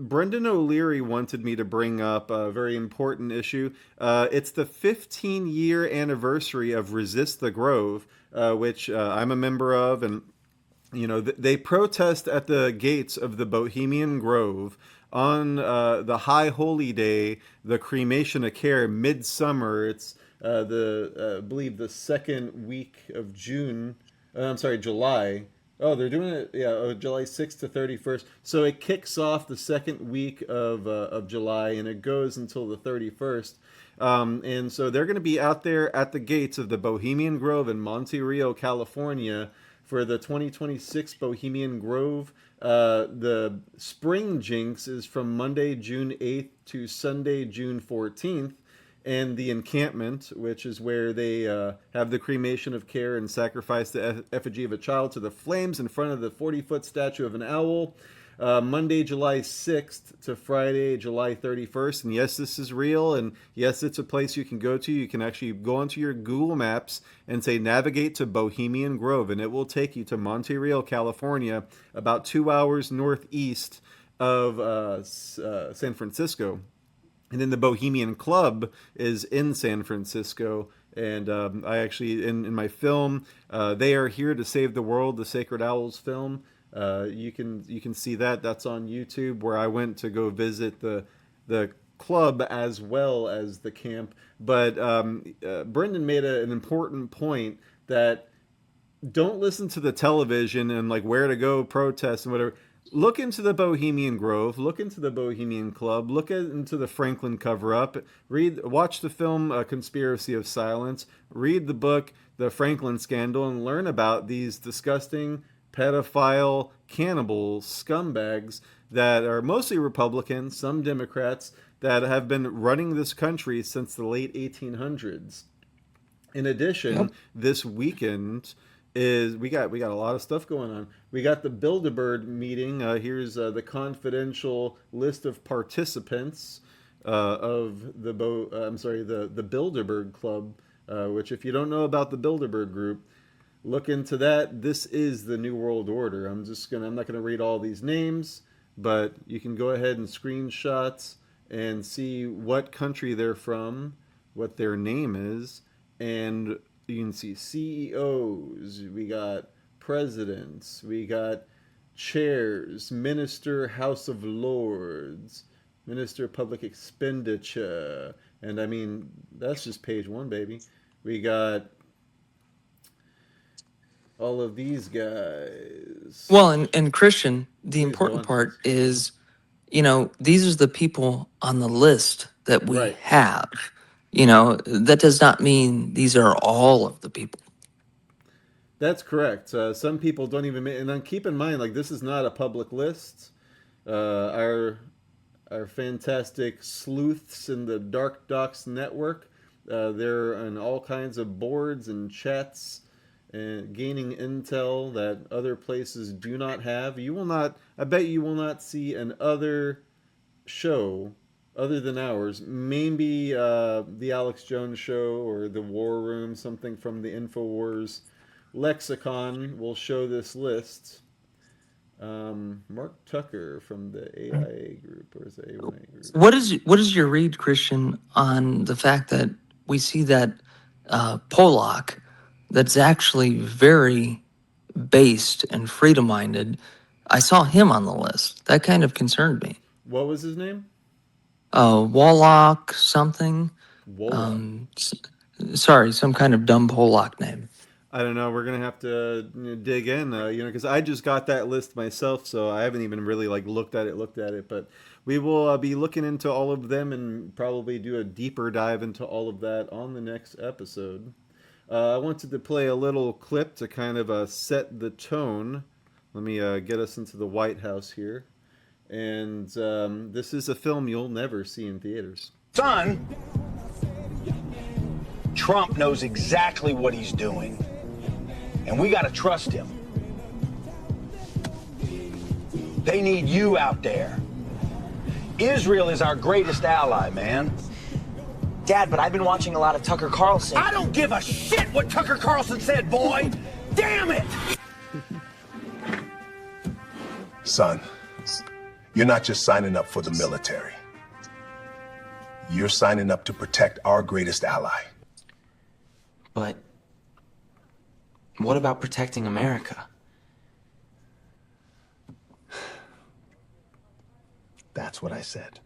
Brendan O'Leary wanted me to bring up a very important issue. It's the 15-year anniversary of Resist the Grove, which I'm a member of, and they protest at the gates of the Bohemian Grove on the High Holy Day, the cremation of care, midsummer. It's I believe the second week of June. I'm sorry, July. Oh, they're doing it, yeah, July 6th to 31st. So it kicks off the second week of July and it goes until the 31st. And so they're going to be out there at the gates of the Bohemian Grove in Monte Rio, California for the 2026 Bohemian Grove. The Spring Jinx is from Monday, June 8th to Sunday, June 14th. And the encampment, which is where they have the cremation of care and sacrifice the effigy of a child to the flames in front of the 40-foot statue of an owl. Monday, July 6th to Friday, July 31st. And yes, this is real. And yes, it's a place you can go to. You can actually go onto your Google Maps and say navigate to Bohemian Grove. And it will take you to Monte Rio, California, about 2 hours northeast of San Francisco. And then the Bohemian Club is in San Francisco. And I actually, in my film, They Are Here to Save the World, the Sacred Owls film, you can see that. That's on YouTube, where I went to go visit the club as well as the camp. But Brendan made an important point that don't listen to the television and like where to go protest and whatever. Look into the Bohemian Grove, look into the Bohemian Club, into the Franklin cover-up, watch the film Conspiracy of Silence, read the book The Franklin Scandal, and learn about these disgusting pedophile cannibal scumbags that are mostly Republicans, some Democrats, that have been running this country since the late 1800s. In addition, this weekend we got a lot of stuff going on. We got the Bilderberg meeting. Here's the confidential list of participants of the Bilderberg Club. Which, if you don't know about the Bilderberg Group, look into that. This is the New World Order. I'm not gonna read all these names, but you can go ahead and screenshot and see what country they're from, what their name is, and you can see CEOs, we got presidents, we got chairs, Minister, House of Lords, Minister of Public Expenditure, and I mean, that's just page one, baby. We got all of these guys. Well, and Christian, the important part is, these are the people on the list that we Right. have. That does not mean these are all of the people. That's correct. Some people don't even and then keep in mind, like, this is not a public list. Our fantastic sleuths in the Dark Docs network, they're on all kinds of boards and chats and gaining intel that other places do not have. I bet you will not see an other show other than ours, maybe the Alex Jones Show or the War Room, something from the InfoWars lexicon will show this list. Mark Tucker from the AIA group, or is it A1A group? What is your read, Christian, on the fact that we see that Polak that's actually very based and freedom-minded? I saw him on the list. That kind of concerned me. What was his name? Wallach something. Wallach. Sorry, some kind of dumb Polak name. I don't know. We're gonna have to dig in, because I just got that list myself, so I haven't even really looked at it. But we will be looking into all of them and probably do a deeper dive into all of that on the next episode. I wanted to play a little clip to kind of set the tone. Let me get us into the White House here. And this is a film you'll never see in theaters. Son, Trump knows exactly what he's doing, and we got to trust him. They need you out there. Israel is our greatest ally, man. Dad, but I've been watching a lot of Tucker Carlson. I don't give a shit what Tucker Carlson said, boy. Damn it! Son, You're not just signing up for the military. You're signing up to protect our greatest ally. But what about protecting America? That's what I said.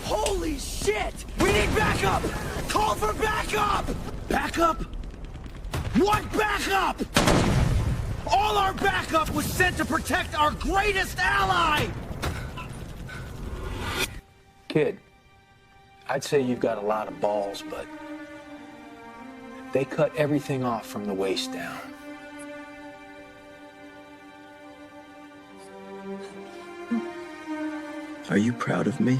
Holy shit! We need backup! Call for backup! Backup? What backup? All our backup was sent to protect our greatest ally! Kid, I'd say you've got a lot of balls, but they cut everything off from the waist down. Are you proud of me?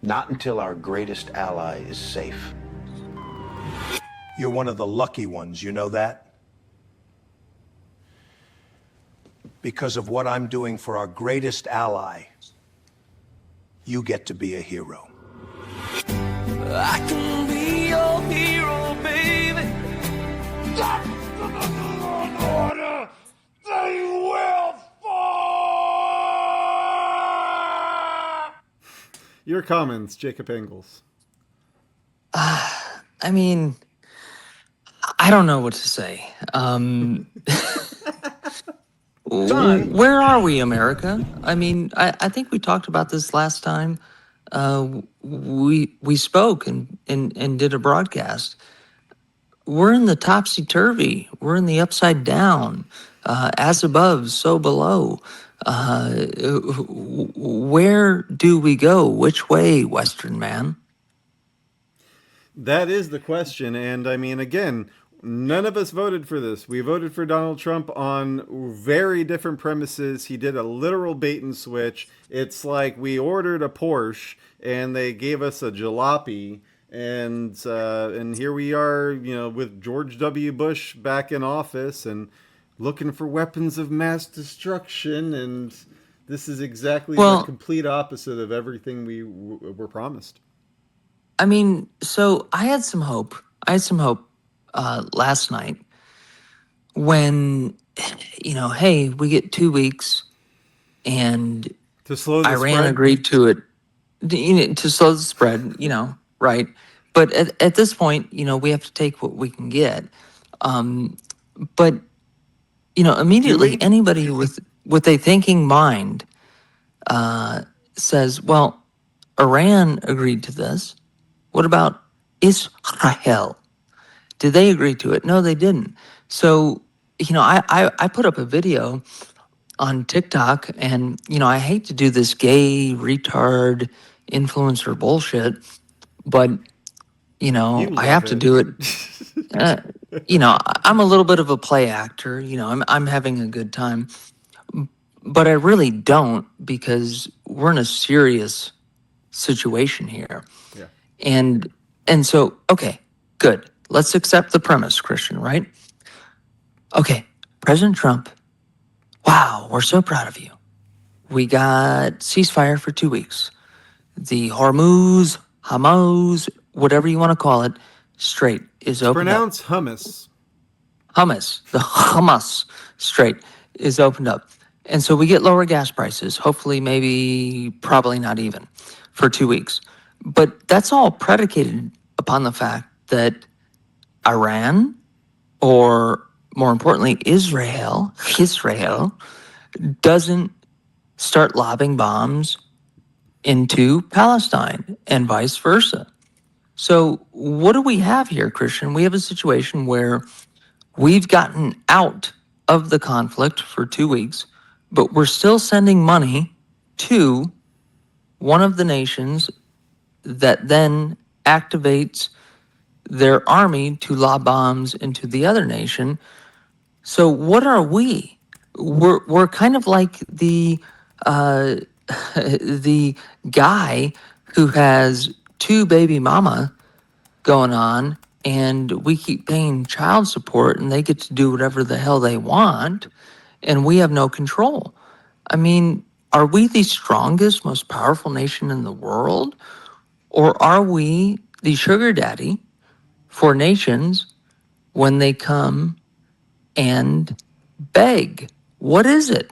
Not until our greatest ally is safe. You're one of the lucky ones, you know that? Because of what I'm doing for our greatest ally, you get to be a hero. I can be your hero, baby. That's the number one order. They will fall. Your comments, Jacob Engels. I mean, I don't know what to say. Where are we, America? I mean, I think we talked about this last time. We spoke and did a broadcast. We're in the topsy-turvy. We're in the upside down. As above, so below. Where do we go? Which way, Western man? That is the question. And I mean, again, none of us voted for this. We voted for Donald Trump on very different premises. He did a literal bait and switch. It's like we ordered a Porsche and they gave us a jalopy. And here we are, with George W. Bush back in office and looking for weapons of mass destruction. And this is exactly the complete opposite of everything we were promised. I mean, so I had some hope. Last night when, hey, we get 2 weeks and to slow the Iran spread? agreed to it, to slow the spread, right? But at this point, we have to take what we can get. But, immediately anybody with a thinking mind says, well, Iran agreed to this. What about Israel? Did they agree to it? No, they didn't. So, I put up a video on TikTok and, I hate to do this gay retard influencer bullshit, but, I have to do it. I'm a little bit of a play actor, I'm having a good time, but I really don't because we're in a serious situation here. Yeah. And so, okay, good. Let's accept the premise, Christian, right? Okay, President Trump, wow, we're so proud of you. We got ceasefire for 2 weeks. The Hamas, whatever you want to call it, Strait is open. Pronounce hummus. The Hamas Strait is opened up. And so we get lower gas prices, hopefully, maybe, probably not even, for 2 weeks. But that's all predicated upon the fact that Iran, or more importantly, Israel, doesn't start lobbing bombs into Palestine and vice versa. So what do we have here, Christian? We have a situation where we've gotten out of the conflict for 2 weeks, but we're still sending money to one of the nations that then activates their army to lob bombs into the other nation. So what are we? We're kind of like the the guy who has 2 baby mama going on, and we keep paying child support, and they get to do whatever the hell they want, and we have no control. I mean, are we the strongest, most powerful nation in the world? Or are we the sugar daddy for nations when they come and beg? What is it?